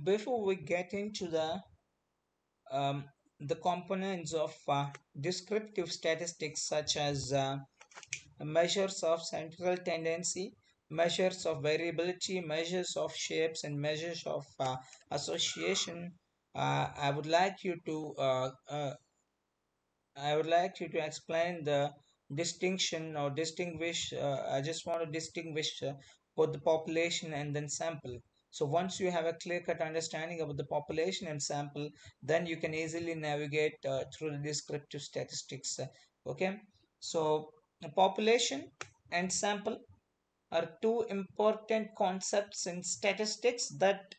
before we get into um, the components of descriptive statistics, such as measures of central tendency, measures of variability, measures of shapes, and measures of association, I would like you to explain the distinction or distinguish. I just want to distinguish both the population and then sample. So once you have a clear-cut understanding about the population and sample, then you can easily navigate through the descriptive statistics. Okay, so the population and sample are two important concepts in statistics that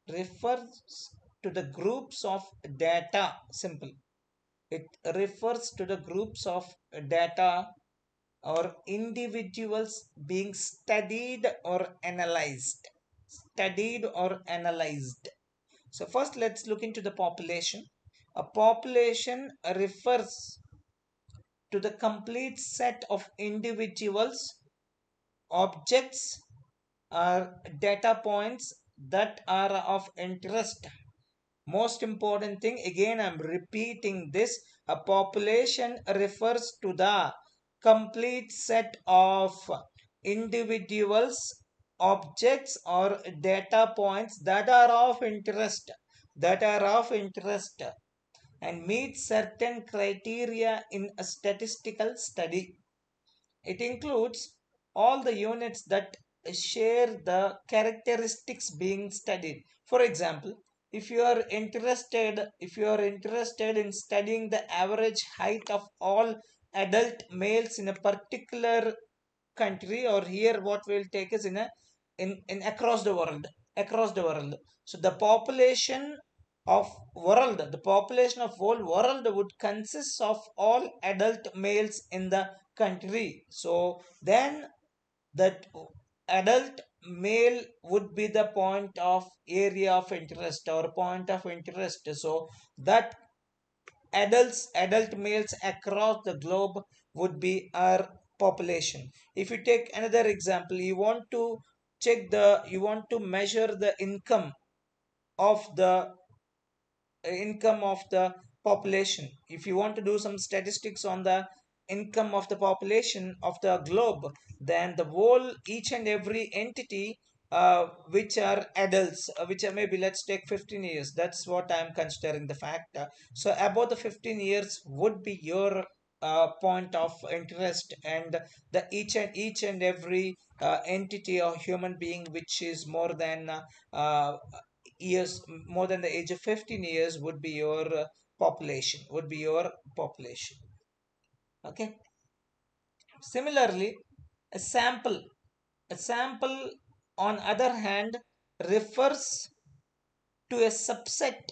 refers to the groups of data. Simple, it refers to the groups of data or individuals being studied or analyzed. Studied or analyzed. So first let's look into the population. A population refers to the complete set of individuals, objects, or data points that are of interest. Most important thing, again I'm repeating this, a population refers to the complete set of individuals, objects, or data points that are of interest and meet certain criteria in a statistical study. It includes all the units that share the characteristics being studied. For example, if you are interested in studying the average height of all adult males in a particular country, or here what we'll take is in across the world. So the population of whole world would consist of all adult males in the country. So then that adult male would be the point of area of interest or point of interest. So that adult males across the globe would be our population. If you take another example, you want to measure the of the income of the population. If you want to do some statistics on the income of the population of the globe, then the whole each and every entity which are adults, which are maybe, let's take 15 years, that's what I'm considering the fact. So about the 15 years would be your point of interest, and the each and every entity or human being which is uh, more than the age of 15 years would be your population. Okay, similarly, a sample a sample on other hand refers to a subset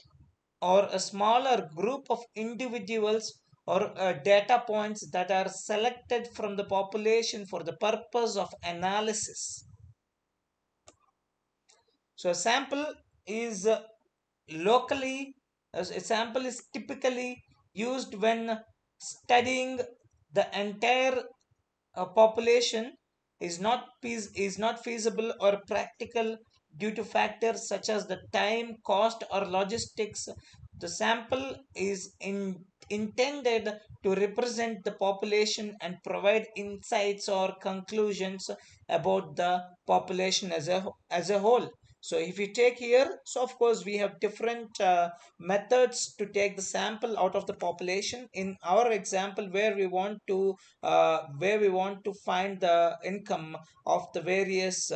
or a smaller group of individuals or data points that are selected from the population for the purpose of analysis. So a sample is locally a sample is typically used when studying the entire population is not feasible or practical due to factors such as the time, cost, or logistics. The sample is intended to represent the population and provide insights or conclusions about the population as a whole. So if you take here, so of course we have different methods to take the sample out of the population. In our example, where we want to find the income of the various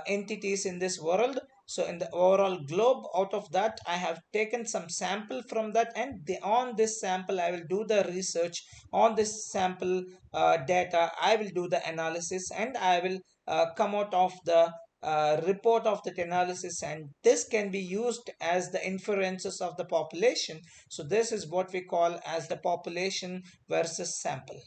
entities in this world, so in the overall globe, out of that I have taken some sample from that, and on this sample I will do the research. On this sample data I will do the analysis, and I will come out of the report of that analysis, and this can be used as the inferences of the population. So this is what we call as the population versus sample.